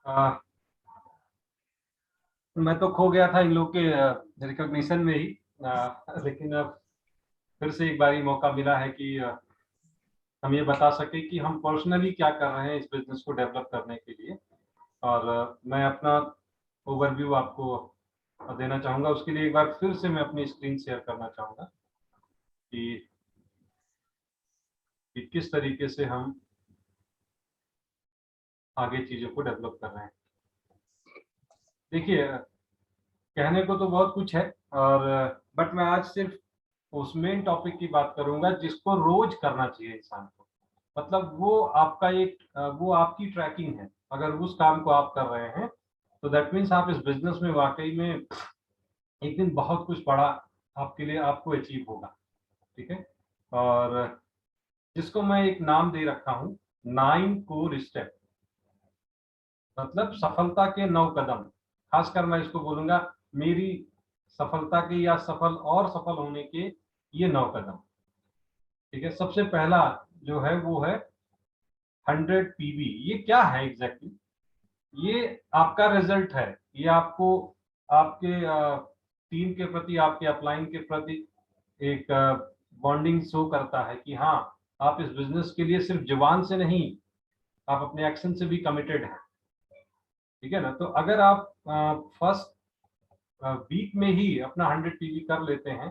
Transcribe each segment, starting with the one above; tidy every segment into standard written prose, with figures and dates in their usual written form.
आ, मैं तो खो गया था इन लोग के रिकॉग्निशन में ही। लेकिन अब फिर से एक बारी मौका मिला है कि हम ये बता सके कि हम पर्सनली क्या कर रहे हैं इस बिजनेस को डेवलप करने के लिए। और मैं अपना ओवरव्यू आपको देना चाहूँगा। उसके लिए एक बार फिर से मैं अपनी स्क्रीन शेयर करना चाहूँगा कि किस तरीके से हम आगे चीज़ों को डेवलप कर रहे हैं। देखिए, कहने को तो बहुत कुछ है, और बट मैं आज सिर्फ उस मेन टॉपिक की बात करूंगा जिसको रोज करना चाहिए इंसान को। मतलब वो आपका वो आपकी ट्रैकिंग है। अगर उस काम को आप कर रहे हैं तो दैट मीन्स आप इस बिजनेस में वाकई में एक दिन बहुत कुछ बड़ा आपके लिए आपको अचीव होगा। ठीक है। और जिसको मैं एक नाम दे रखा हूं, 9 कोर स्टेप, मतलब सफलता के 9 कदम। खासकर मैं इसको बोलूंगा मेरी सफलता के या सफल और सफल होने के ये 9 कदम। ठीक है। सबसे पहला जो है वो है 100 PV। ये क्या है एग्जैक्टली? ये आपका रिजल्ट है। ये आपको आपके टीम के प्रति, आपके अपलाइन के प्रति एक बॉन्डिंग शो करता है कि हाँ, आप इस बिजनेस के लिए सिर्फ जुबान से नहीं, आप अपने एक्शन से भी कमिटेड हैं। ठीक है ना। तो अगर आप फर्स्ट वीक में ही अपना 100 PV कर लेते हैं,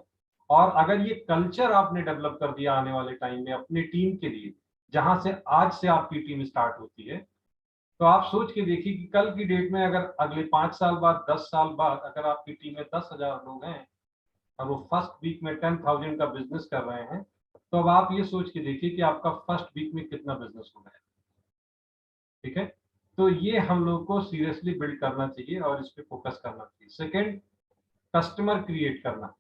और अगर ये कल्चर आपने डेवलप कर दिया आने वाले टाइम में अपनी टीम के लिए, जहां से आज से आपकी टीम स्टार्ट होती है, तो आप सोच के देखिए कि कल की डेट में अगर अगले 5 साल बाद, 10 साल बाद अगर आपकी टीम में 10,000 लोग हैं और वो फर्स्ट वीक में 10,000 का बिजनेस कर रहे हैं, तो अब आप ये सोच के देखिए कि आपका फर्स्ट वीक में कितना बिजनेस हो गया। ठीक है। तो ये हम लोग को सीरियसली बिल्ड करना चाहिए और इस पे फोकस करना चाहिए। सेकेंड, कस्टमर क्रिएट करना,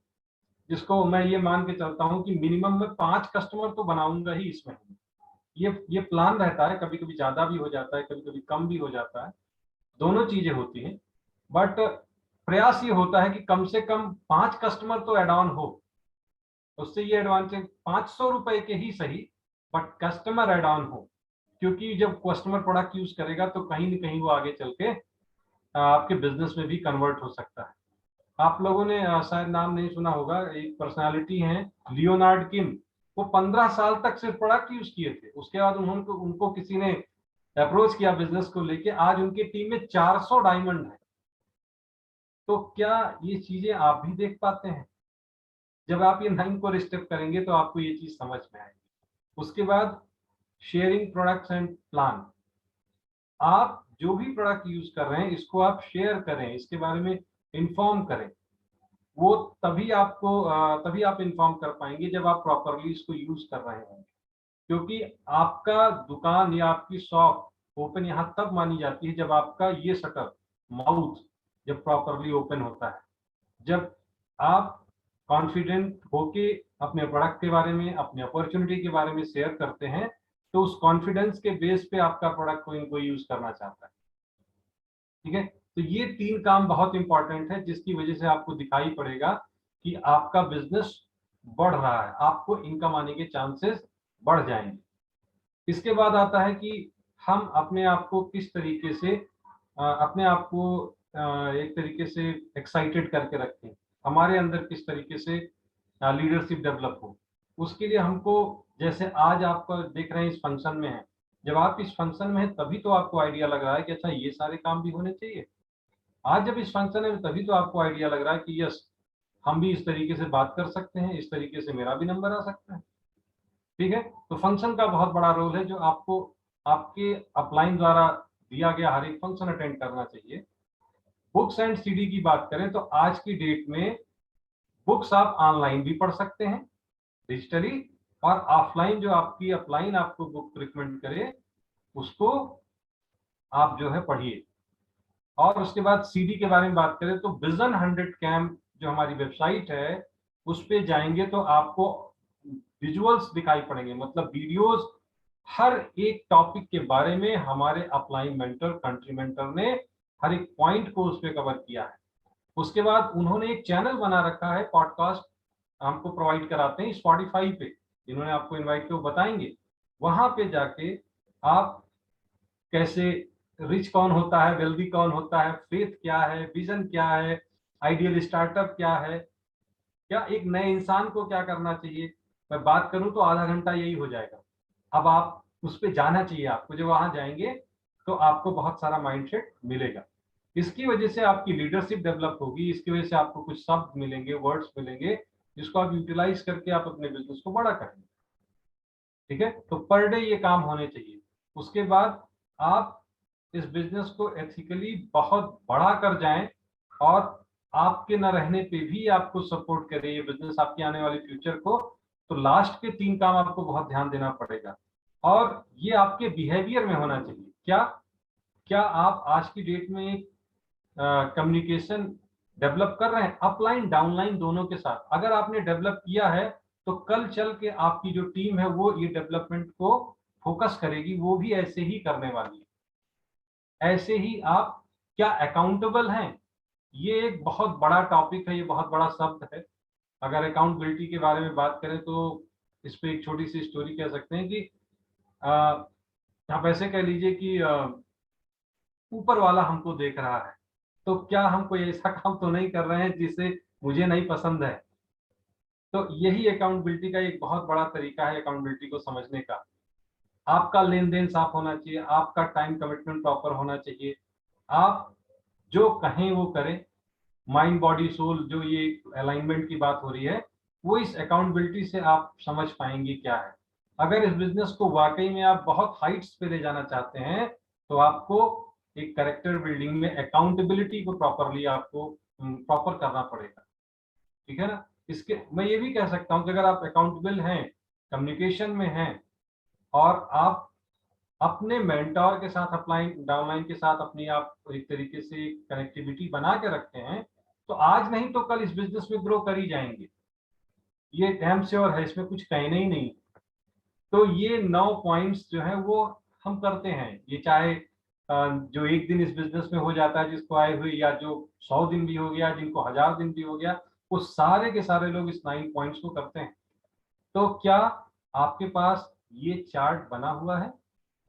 जिसको मैं ये मान के चलता हूं कि मिनिमम में 5 कस्टमर तो बनाऊंगा ही इस महीने। ये प्लान रहता है, कभी कभी ज्यादा भी हो जाता है, कभी कभी कम भी हो जाता है, दोनों चीजें होती हैं। बट प्रयास ये होता है कि कम से कम 5 कस्टमर तो एड ऑन हो। उससे ये एडवांटेज, 500 रुपए के ही सही, बट कस्टमर एड ऑन हो। क्योंकि जब कस्टमर प्रोडक्ट यूज करेगा तो कहीं न कहीं वो आगे चल के आपके बिजनेस में भी कन्वर्ट हो सकता है। आप लोगों ने शायद नाम नहीं सुना होगा, एक पर्सनालिटी है लियोनार्ड किम। वो 15 साल तक सिर्फ प्रोडक्ट यूज किए थे। उसके बाद उन्होंने उनको किसी ने अप्रोच किया बिजनेस को लेके। आज उनकी टीम में 400 डायमंड है। तो क्या ये चीजें आप भी देख पाते हैं? जब आप ये 9 को स्टेप करेंगे तो आपको ये चीज समझ में आएगी। उसके बाद शेयरिंग प्रोडक्ट्स एंड प्लान। आप जो भी प्रोडक्ट यूज कर रहे हैं इसको आप शेयर करें, इसके बारे में इंफॉर्म करें। वो तभी आप इन्फॉर्म कर पाएंगे जब आप प्रॉपरली इसको यूज कर रहे होंगे। क्योंकि आपका दुकान या आपकी शॉप ओपन यहाँ तब मानी जाती है जब आपका ये शटर, माउथ, जब प्रॉपरली ओपन होता है। जब आप कॉन्फिडेंट होके अपने प्रोडक्ट के बारे में, अपने अपॉर्चुनिटी के बारे में शेयर करते हैं, तो उस कॉन्फिडेंस के बेस पे आपका प्रोडक्ट कोई कोई यूज करना चाहता है। ठीक है। तो ये 3 काम बहुत इंपॉर्टेंट है, जिसकी वजह से आपको दिखाई पड़ेगा कि आपका बिजनेस बढ़ रहा है, आपको इनकम आने के चांसेस बढ़ जाएंगे। इसके बाद आता है कि हम अपने आप को किस तरीके से अपने आप को एक तरीके से एक्साइटेड करके रखें, हमारे अंदर किस तरीके से लीडरशिप डेवलप हो। उसके लिए हमको, जैसे आज आप देख रहे हैं इस फंक्शन में है, जब आप इस फंक्शन में है तभी तो आपको आइडिया लग रहा है कि अच्छा ये सारे काम भी होने चाहिए। आज जब इस फंक्शन है तभी तो आपको आइडिया लग रहा है कि यस, हम भी इस तरीके से बात कर सकते हैं, इस तरीके से मेरा भी नंबर आ सकता है। ठीक है। तो फंक्शन का बहुत बड़ा रोल है जो आपको आपके अपलाइन द्वारा दिया गया हर एक फंक्शन अटेंड करना चाहिए। बुक्स एंड सीडी की बात करें तो आज की डेट में बुक्स आप ऑनलाइन भी पढ़ सकते हैं, डिजिटली, और ऑफलाइन जो आपकी अपलाइन आपको बुक रिकमेंड करे उसको आप जो है पढ़िए। और उसके बाद सीडी के बारे में बात करें तो विजन 100 कैम्प जो हमारी वेबसाइट है उस पे जाएंगे तो आपको विजुअल्स दिखाई पड़ेंगे, मतलब वीडियोस। हर एक टॉपिक के बारे में हमारे अपलाइन मेंटर, कंट्री मेंटर ने हर एक पॉइंट को उस पर कवर किया है। उसके बाद उन्होंने एक चैनल बना रखा है, पॉडकास्ट हमको प्रोवाइड कराते हैं स्पॉटिफाई पे, जिन्होंने आपको इनवाइट किया वो बताएंगे। वहां पे जाके आप कैसे रिच कौन होता है, वेल्दी कौन होता है, फेथ क्या है, विजन क्या है, आइडियल स्टार्टअप क्या है, क्या एक नए इंसान को क्या करना चाहिए, मैं बात करूं तो आधा घंटा यही हो जाएगा। अब आप उस पे जाना चाहिए, आपको जब वहां जाएंगे तो आपको बहुत सारा माइंडसेट मिलेगा। इसकी वजह से आपकी लीडरशिप डेवलप होगी, इसकी वजह से आपको कुछ शब्द मिलेंगे, वर्ड्स मिलेंगे, जिसको आप यूटिलाइज करके आप अपने बिजनेस को बड़ा करेंगे। ठीक है, तो पर डे ये काम होने चाहिए। उसके बाद आप इस बिजनेस को एथिकली बहुत बड़ा कर जाएं, और आपके न रहने पे भी आपको सपोर्ट करे ये बिजनेस आपके आने वाले फ्यूचर को। तो लास्ट के 3 काम आपको बहुत ध्यान देना पड़ेगा, और ये आपके बिहेवियर में होना चाहिए। क्या क्या आप आज की डेट में कम्युनिकेशन डेवलप कर रहे हैं अपलाइन डाउनलाइन दोनों के साथ? अगर आपने डेवलप किया है तो कल चल के आपकी जो टीम है वो ये डेवलपमेंट को फोकस करेगी, वो भी ऐसे ही करने वाली है। ऐसे ही आप क्या अकाउंटेबल हैं? ये एक बहुत बड़ा टॉपिक है, ये बहुत बड़ा शब्द है। अगर अकाउंटेबिलिटी के बारे में बात करें तो इस पे एक छोटी सी स्टोरी कह सकते हैं कि आप ऐसे कह लीजिए कि ऊपर वाला हमको देख रहा है, तो क्या हम कोई ऐसा काम तो नहीं कर रहे हैं जिसे मुझे नहीं पसंद है? तो यही अकाउंटेबिलिटी का एक बहुत बड़ा तरीका है अकाउंटेबिलिटी को समझने का। आपका लेन देन साफ होना चाहिए, आपका टाइम कमिटमेंट प्रॉपर होना चाहिए, आप जो कहें वो करें। माइंड बॉडी सोल जो ये अलाइनमेंट की बात हो रही है, वो इस अकाउंटेबिलिटी से आप समझ पाएंगे क्या है। अगर इस बिजनेस को वाकई में आप बहुत हाइट्स पे ले जाना चाहते हैं तो आपको एक कैरेक्टर बिल्डिंग में अकाउंटेबिलिटी को प्रॉपरली आपको प्रॉपर करना पड़ेगा। ठीक है ना? इसके मैं ये भी कह सकता हूँ कि अगर आप अकाउंटेबल हैं, कम्युनिकेशन में हैं, और आप अपने मेंटोर के साथ अपलाइन डाउनलाइन के साथ अपनी आप एक तरीके से कनेक्टिविटी बना के रखते हैं, तो आज नहीं तो कल इस बिजनेस में ग्रो कर ही जाएंगे। ये डैम श्योर है, इसमें कुछ कहने ही नहीं। तो ये 9 पॉइंट्स जो है वो हम करते हैं, ये चाहे जो एक दिन इस बिजनेस में हो जाता है जिसको आए हुए, या जो 100 दिन भी हो गया, जिनको 1000 दिन भी हो गया, वो सारे के सारे लोग इस 9 पॉइंट्स को करते हैं। तो क्या आपके पास ये चार्ट बना हुआ है?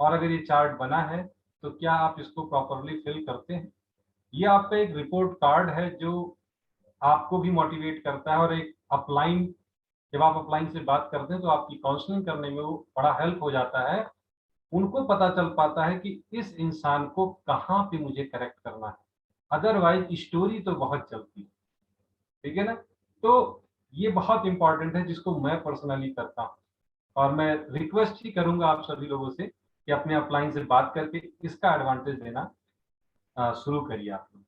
और अगर ये चार्ट बना है तो क्या आप इसको प्रॉपरली फिल करते हैं? ये आपका एक रिपोर्ट कार्ड है जो आपको भी मोटिवेट करता है, और एक अपलाइन, जब आप अपलाइन से बात करते हैं तो आपकी काउंसलिंग करने में वो बड़ा हेल्प हो जाता है। उनको पता चल पाता है कि इस इंसान को कहाँ पे मुझे करेक्ट करना है। अदरवाइज स्टोरी तो बहुत चलती है। ठीक है ना? तो ये बहुत इंपॉर्टेंट है जिसको मैं पर्सनली करता हूँ, और मैं रिक्वेस्ट ही करूंगा आप सभी लोगों से कि अपने अपलाइन से बात करके इसका एडवांटेज लेना शुरू करिए आप लोग।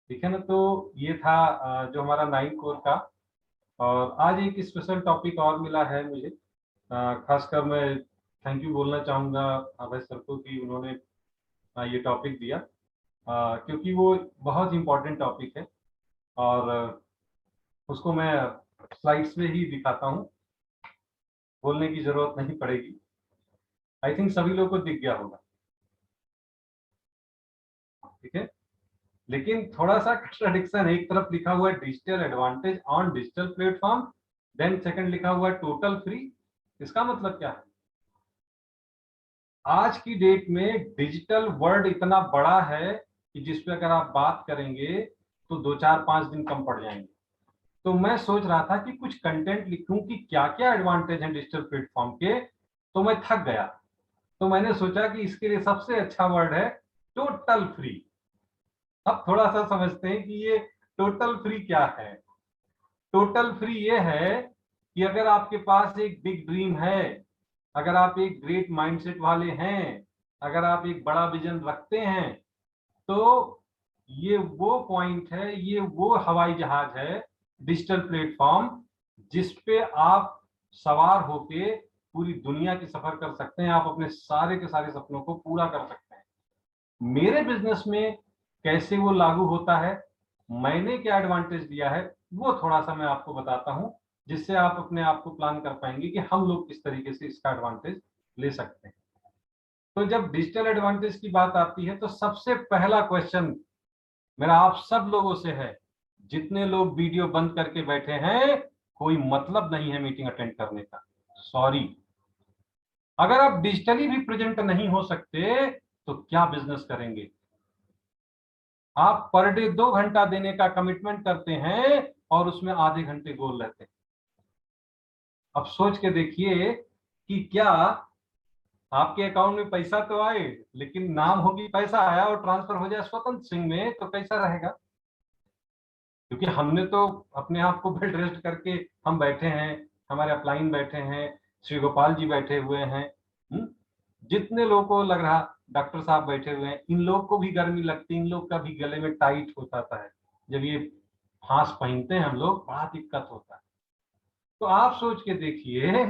ठीक है ना? तो ये था जो हमारा 9 कोर का। और आज एक स्पेशल टॉपिक और मिला है मुझे, खासकर मैं थैंक यू बोलना चाहूँगा अभय सर को कि उन्होंने ये टॉपिक दिया, क्योंकि वो बहुत इम्पोर्टेंट टॉपिक है, और उसको मैं स्लाइड्स में ही दिखाता हूँ, बोलने की जरूरत नहीं पड़ेगी। आई थिंक सभी लोगों को दिख गया होगा। ठीक है, लेकिन थोड़ा सा कंट्राडिक्शन, एक तरफ लिखा हुआ है digital advantage on digital platform, then second लिखा हुआ है टोटल फ्री। इसका मतलब क्या है? आज की डेट में डिजिटल वर्ल्ड इतना बड़ा है कि जिस पे अगर आप बात करेंगे तो 2 4 5 दिन कम पड़ जाएंगे। तो मैं सोच रहा था कि कुछ कंटेंट लिखूं कि क्या क्या एडवांटेज हैं डिजिटल प्लेटफॉर्म के, तो मैं थक गया। तो मैंने सोचा कि इसके लिए सबसे अच्छा वर्ड है टोटल फ्री। अब थोड़ा सा समझते हैं कि ये टोटल फ्री क्या है। टोटल फ्री ये है कि अगर आपके पास एक बिग ड्रीम है, अगर आप एक ग्रेट माइंडसेट वाले हैं, अगर आप एक बड़ा विजन रखते हैं, तो ये वो पॉइंट है, ये वो हवाई जहाज है डिजिटल प्लेटफॉर्म, जिस पे आप सवार होके पूरी दुनिया की सफर कर सकते हैं, आप अपने सारे के सारे सपनों को पूरा कर सकते हैं। मेरे बिजनेस में कैसे वो लागू होता है, मैंने क्या एडवांटेज दिया है, वो थोड़ा सा मैं आपको बताता हूं, जिससे आप अपने आप को प्लान कर पाएंगे कि हम लोग किस तरीके से इसका एडवांटेज ले सकते हैं। तो जब डिजिटल एडवांटेज की बात आती है तो सबसे पहला क्वेश्चन मेरा आप सब लोगों से है, जितने लोग वीडियो बंद करके बैठे हैं, कोई मतलब नहीं है मीटिंग अटेंड करने का, सॉरी। अगर आप डिजिटली भी प्रेजेंट नहीं हो सकते तो क्या बिजनेस करेंगे? आप पर डे 2 घंटा देने का कमिटमेंट करते हैं और उसमें आधे घंटे गोल रहते हैं। अब सोच के देखिए कि क्या आपके अकाउंट में पैसा तो आए, लेकिन नाम होगी पैसा आया और ट्रांसफर हो जाए स्वतंत्र सिंह में, तो कैसा रहेगा? क्योंकि हमने तो अपने आप को बेड रेस्ट करके हम बैठे हैं, हमारे अपलाइन बैठे हैं, श्री गोपाल जी बैठे हुए हैं, जितने लोगों को लग रहा, डॉक्टर साहब बैठे हुए हैं, इन लोग को भी गर्मी लगती है, इन लोग का भी गले में टाइट होता है। जब ये फांस पहनते हैं हम लोग, बड़ा दिक्कत होता है। तो आप सोच के देखिए,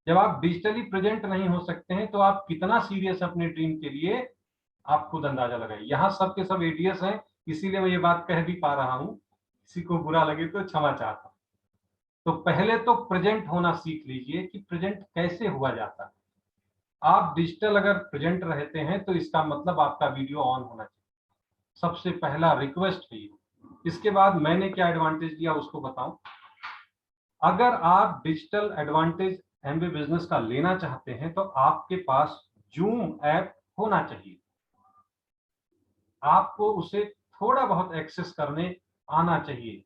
जब आप डिजिटली प्रेजेंट नहीं हो सकते हैं तो आप कितना सीरियस अपने ड्रीम के लिए, आप खुद अंदाजा लगाइए। यहाँ सब के सब एडीएस हैं, इसीलिए मैं ये बात कह भी पा रहा हूँ, किसी को बुरा लगे तो क्षमा चाहता हूँ। तो पहले तो प्रेजेंट होना सीख लीजिए कि प्रेजेंट कैसे हुआ जाता है। आप डिजिटल अगर प्रेजेंट रहते हैं तो इसका मतलब आपका वीडियो ऑन होना चाहिए, सबसे पहला रिक्वेस्ट है ये। इसके बाद मैंने क्या एडवांटेज लिया उसको बताऊं। अगर आप डिजिटल एडवांटेज एमबी बिजनेस का लेना चाहते हैं तो आपके पास जूम ऐप होना चाहिए, आपको उसे थोड़ा बहुत एक्सेस करने आना चाहिए।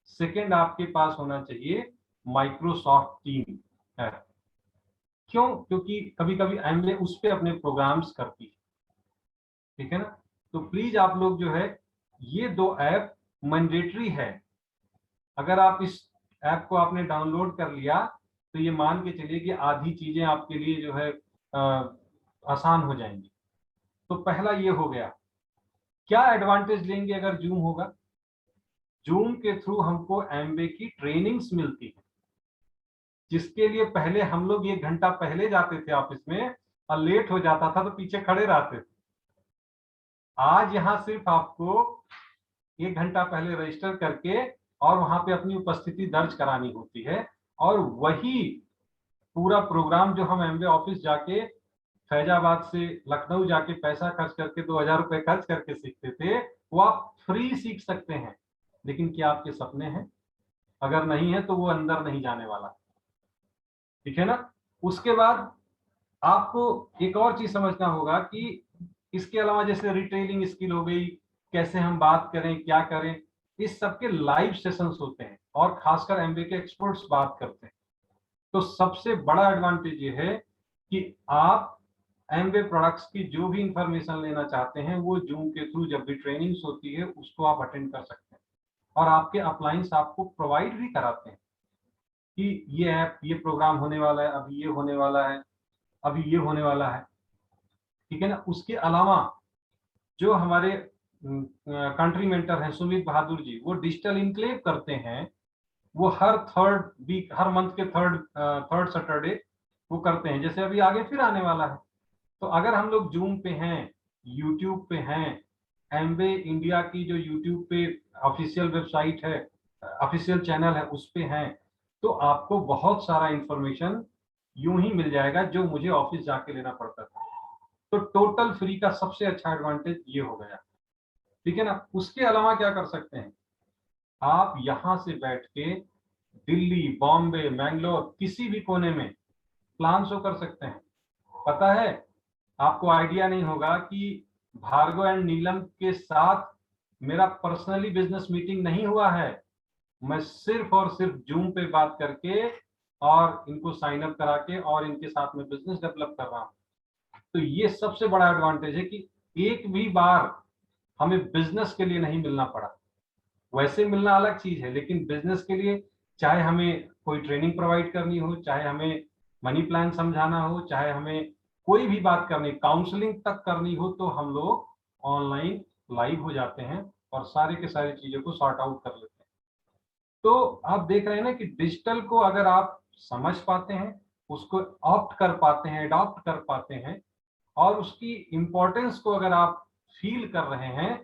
सेकंड, आपके पास होना चाहिए माइक्रोसॉफ्ट टीम ऐप। क्यों? क्योंकि कभी कभी एमबी उस पे अपने प्रोग्राम्स करती है, ठीक है ना? तो प्लीज आप लोग जो है, ये 2 ऐप मैंडेटरी है। अगर आप इस ऐप को आपने डाउनलोड कर लिया तो ये मान के चलिए कि आधी चीजें आपके लिए जो है आसान हो जाएंगी। तो पहला ये हो गया। क्या एडवांटेज लेंगे अगर जूम होगा? जूम के थ्रू हमको एमबे की ट्रेनिंग्स मिलती है, जिसके लिए पहले हम लोग 1 घंटा पहले जाते थे ऑफिस में, और लेट हो जाता था तो पीछे खड़े रहते थे। आज यहाँ सिर्फ आपको 1 घंटा पहले रजिस्टर करके और वहां पे अपनी उपस्थिति दर्ज करानी होती है, और वही पूरा प्रोग्राम जो हम एमबे ऑफिस जाके फैजाबाद से लखनऊ जाके पैसा खर्च करके 2000 रुपए खर्च करके सीखते थे, वो आप फ्री सीख सकते हैं। लेकिन क्या आपके सपने हैं? अगर नहीं है तो वो अंदर नहीं जाने वाला, ठीक है ना? उसके बाद आपको एक और चीज समझना होगा कि इसके अलावा जैसे रिटेलिंग स्किल हो गई, कैसे हम बात करें, क्या करें, इस सब के लाइव सेशंस होते हैं और खासकर एमबीए के एक्सपर्ट्स बात करते हैं। तो सबसे बड़ा एडवांटेज ये है कि आप एमबे प्रोडक्ट्स की जो भी इंफॉर्मेशन लेना चाहते हैं वो जूम के थ्रू जब भी ट्रेनिंग्स होती है उसको आप अटेंड कर सकते हैं, और आपके अपलाइंस आपको प्रोवाइड भी कराते हैं कि ये ऐप, ये प्रोग्राम होने वाला है, अभी ये होने वाला है, अभी ये होने वाला है, ठीक है ना? उसके अलावा जो हमारे कंट्री मेंटर हैं सुमित बहादुर जी, वो डिजिटल इनक्लेव करते हैं। वो हर थर्ड वीक, हर मंथ के थर्ड सैटरडे वो करते हैं, जैसे अभी आगे फिर आने वाला है। तो अगर हम लोग जूम पे हैं, यूट्यूब पे हैं, एमबे इंडिया की जो यूट्यूब पे ऑफिशियल वेबसाइट है, ऑफिशियल चैनल है, उस पे हैं, तो आपको बहुत सारा इंफॉर्मेशन यूं ही मिल जाएगा जो मुझे ऑफिस जाके लेना पड़ता था। तो टोटल फ्री का सबसे अच्छा एडवांटेज ये हो गया, ठीक है ना? उसके अलावा क्या कर सकते हैं, आप यहां से बैठ के दिल्ली, बॉम्बे, मैंगलोर, किसी भी कोने में प्लान शो कर सकते हैं। पता है, आपको आइडिया नहीं होगा कि भार्गव एंड नीलम के साथ मेरा पर्सनली बिजनेस मीटिंग नहीं हुआ है। मैं सिर्फ और सिर्फ जूम पे बात करके और इनको साइन अप करा के और इनके साथ में बिजनेस डेवलप कर रहा हूं। तो ये सबसे बड़ा एडवांटेज है कि एक भी बार हमें बिजनेस के लिए नहीं मिलना पड़ा। वैसे मिलना अलग चीज है, लेकिन बिजनेस के लिए चाहे हमें कोई ट्रेनिंग प्रोवाइड करनी हो, चाहे हमें मनी प्लान समझाना हो, चाहे हमें कोई भी बात करनी, काउंसलिंग तक करनी हो, तो हम लोग ऑनलाइन लाइव हो जाते हैं और सारे के सारी चीजों को सॉर्ट आउट कर लेते हैं। तो आप देख रहे हैं ना कि डिजिटल को अगर आप समझ पाते हैं, उसको ऑप्ट कर पाते हैं, अडॉप्ट कर पाते हैं, और उसकी इंपॉर्टेंस को अगर आप फील कर रहे हैं,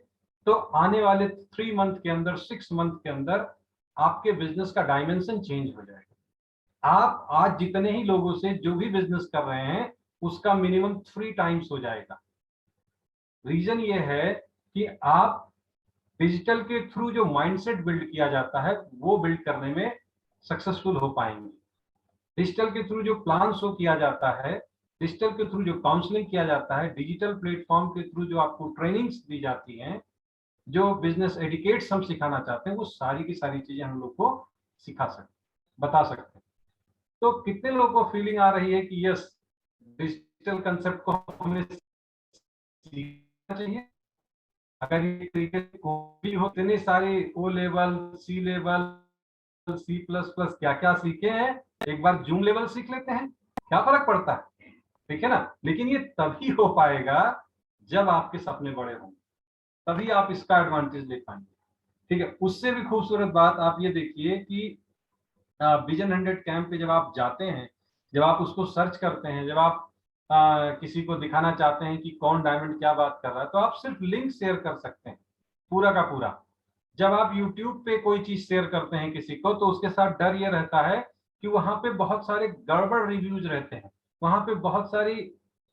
तो आने वाले 3 मंथ के अंदर, 6 मंथ के अंदर आपके बिजनेस का डायमेंशन चेंज हो जाएगा। आप आज जितने ही लोगों से जो भी बिजनेस कर रहे हैं उसका मिनिमम 3 टाइम्स हो जाएगा। रीजन ये है कि आप डिजिटल के थ्रू जो माइंडसेट बिल्ड किया जाता है वो बिल्ड करने में सक्सेसफुल हो पाएंगे। डिजिटल के थ्रू जो प्लान शो किया जाता है डिजिटल के थ्रू जो काउंसलिंग किया जाता है, डिजिटल प्लेटफॉर्म के थ्रू जो आपको ट्रेनिंग्स दी जाती हैं, जो बिजनेस एडिकेट्स हम सिखाना चाहते हैं, वो सारी की सारी चीजें हम लोग को सिखा सकते, बता सकते हैं। तो कितने लोगों को फीलिंग आ रही है कि यस, डिजिटल कंसेप्ट को हमें सीखना चाहिए? अगर ये तरीके से कोई हो, इतने सारे ओ लेवल, सी लेवल, सी प्लस प्लस क्या क्या सीखे हैं, एक बार जूम लेवल सीख लेते हैं, क्या फर्क पड़ता है? ठीक है ना? लेकिन ये तभी हो पाएगा जब आपके सपने बड़े हों, तभी आप इसका एडवांटेज ले पाएंगे। ठीक है, उससे भी खूबसूरत बात आप ये देखिए कि विजन 100 कैंप पे जब आप जाते हैं, जब आप उसको सर्च करते हैं, जब आप किसी को दिखाना चाहते हैं कि कौन डायमंड क्या बात कर रहा है, तो आप सिर्फ लिंक शेयर कर सकते हैं, पूरा का पूरा। जब आप यूट्यूब पे कोई चीज शेयर करते हैं किसी को, तो उसके साथ डर ये रहता है कि वहां पे बहुत सारे गड़बड़ रिव्यूज रहते हैं, वहां पे बहुत सारी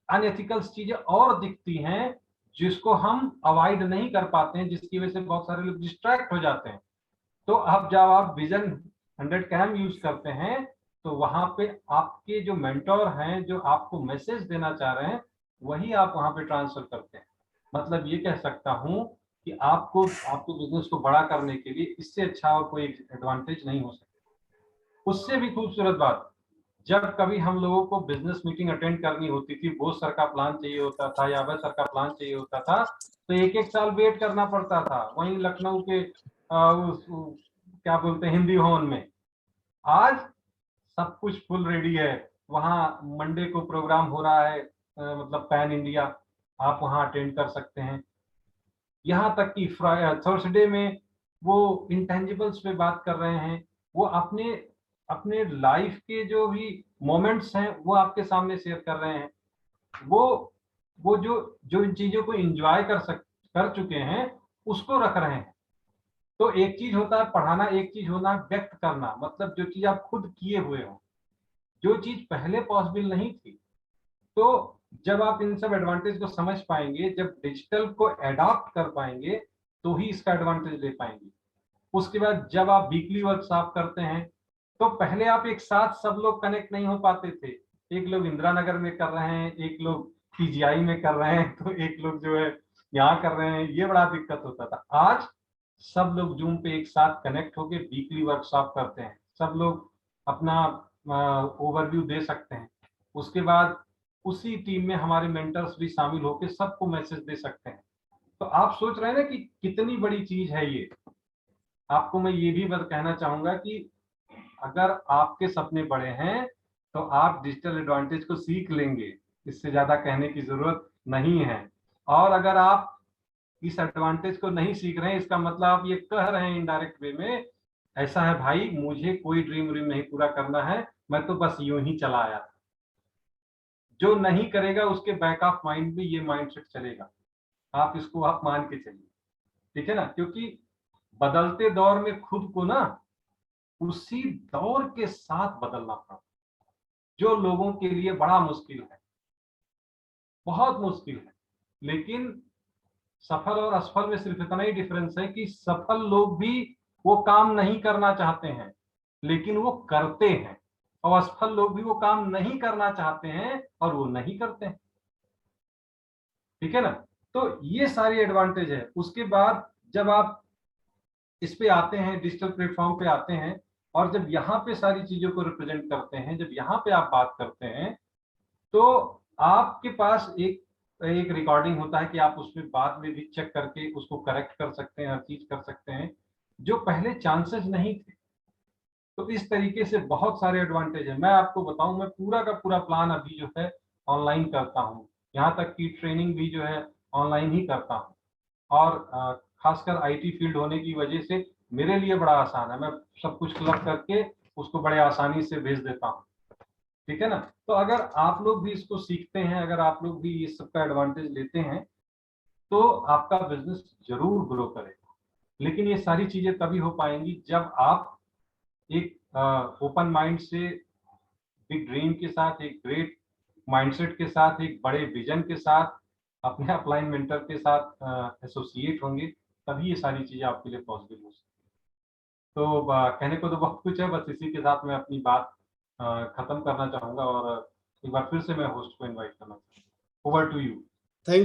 अनएथिकल चीजें और दिखती हैं, जिसको हम अवॉइड नहीं कर पाते हैं, जिसकी वजह से बहुत सारे लोग डिस्ट्रैक्ट हो जाते हैं। तो अब जब आप विजन 100 कैम यूज करते हैं, तो वहां पे आपके जो मेंटोर हैं, जो आपको मैसेज देना चाह रहे हैं, वही आप वहां पे ट्रांसफर करते हैं। मतलब ये कह सकता हूं कि आपको आपके बिजनेस को बड़ा करने के लिए इससे अच्छा और कोई एडवांटेज नहीं हो सकता। उससे भी खूबसूरत बात, जब कभी हम लोगों को बिजनेस मीटिंग अटेंड करनी होती थी, बोस सर का प्लान चाहिए होता था या अभय सर का प्लान चाहिए होता था, तो एक एक साल वेट करना पड़ता था वहीं लखनऊ के क्या बोलते हैं, हिंदी भवन में। आज सब कुछ फुल रेडी है, वहाँ मंडे को प्रोग्राम हो रहा है, मतलब पैन इंडिया, आप वहाँ अटेंड कर सकते हैं। यहाँ तक कि थर्सडे में वो इंटेंजिबल्स पे बात कर रहे हैं, वो अपने अपने लाइफ के जो भी मोमेंट्स हैं वो आपके सामने शेयर कर रहे हैं। वो वो जो जो इन चीजों को एंजॉय कर चुके हैं, उसको रख रहे हैं। तो एक चीज होता है पढ़ाना, एक चीज होना है व्यक्त करना, मतलब जो चीज आप खुद किए हुए हो, जो चीज पहले पॉसिबल नहीं थी। तो जब आप इन सब एडवांटेज को समझ पाएंगे, जब डिजिटल को एडॉप्ट कर पाएंगे, तो ही इसका एडवांटेज ले पाएंगे। उसके बाद जब आप वीकली वर्कशॉप करते हैं, तो पहले आप एक साथ सब लोग कनेक्ट नहीं हो पाते थे। एक लोग इंदिरा नगर में कर रहे हैं, एक लोग पीजीआई में कर रहे हैं, तो एक लोग जो है यहाँ कर रहे हैं, ये बड़ा दिक्कत होता था। आज सब लोग जूम पे एक साथ कनेक्ट होकर वीकली वर्कशॉप करते हैं, सब लोग अपना ओवरव्यू दे सकते हैं। उसके बाद उसी टीम में हमारे मेंटर्स भी शामिल होकर सबको मैसेज दे सकते हैं। तो आप सोच रहे हैं ना कि कितनी बड़ी चीज है ये। आपको मैं ये भी बात कहना चाहूंगा कि अगर आपके सपने बड़े हैं, तो आप डिजिटल एडवांटेज को सीख लेंगे, इससे ज्यादा कहने की जरूरत नहीं है। और अगर आप इस एडवांटेज को नहीं सीख रहे हैं, इसका मतलब आप ये कह रहे हैं इनडायरेक्ट वे में, ऐसा है भाई, मुझे कोई ड्रीम व्रीम नहीं पूरा करना है, मैं तो बस यूं ही चला आया। जो नहीं करेगा उसके बैक ऑफ माइंड में ये माइंडसेट चलेगा, आप इसको आप मान के चलिए। ठीक है ना? क्योंकि बदलते दौर में खुद को ना उसी दौर के साथ बदलना पड़ा, जो लोगों के लिए बड़ा मुश्किल है, बहुत मुश्किल है। लेकिन सफल और असफल में सिर्फ इतना ही डिफरेंस है कि सफल लोग भी वो काम नहीं करना चाहते हैं, लेकिन वो करते हैं, और असफल लोग भी वो काम नहीं करना चाहते हैं और वो नहीं करते हैं। ठीक है ना? तो ये सारी एडवांटेज है। उसके बाद जब आप इस पे आते हैं, डिजिटल प्लेटफॉर्म पे आते हैं, और जब यहाँ पे सारी चीजों को रिप्रेजेंट करते हैं, जब यहाँ पे आप बात करते हैं, तो आपके पास एक एक रिकॉर्डिंग होता है कि आप उसमें बाद में भी चेक करके उसको करेक्ट कर सकते हैं, हर चीज कर सकते हैं, जो पहले चांसेस नहीं थे। तो इस तरीके से बहुत सारे एडवांटेज है। मैं आपको बताऊं, मैं पूरा का पूरा प्लान अभी जो है ऑनलाइन करता हूँ, यहाँ तक कि ट्रेनिंग भी जो है ऑनलाइन ही करता हूँ। और खासकर आईटी फील्ड होने की वजह से मेरे लिए बड़ा आसान है, मैं सब कुछ क्लब करके उसको बड़े आसानी से भेज देता हूँ। ठीक है ना? तो अगर आप लोग भी इसको सीखते हैं, अगर आप लोग भी इस सब का एडवांटेज लेते हैं, तो आपका बिजनेस जरूर ग्रो करेगा। लेकिन ये सारी चीजें तभी हो पाएंगी जब आप एक ओपन माइंड से, बिग ड्रीम के साथ, एक ग्रेट माइंडसेट के साथ, एक बड़े विजन के साथ, अपने अपलाइन मेंटर के साथ एसोसिएट होंगे, तभी ये सारी चीजें आपके लिए पॉसिबल हो सकती है। तो कहने को तो बहुत कुछ है, बस इसी के साथ मैं अपनी बात खत्म करना चाहूंगा। और एक बार फिर से मैं होस्ट को इनवाइट करना चाहूँगा। Over to you. थैंक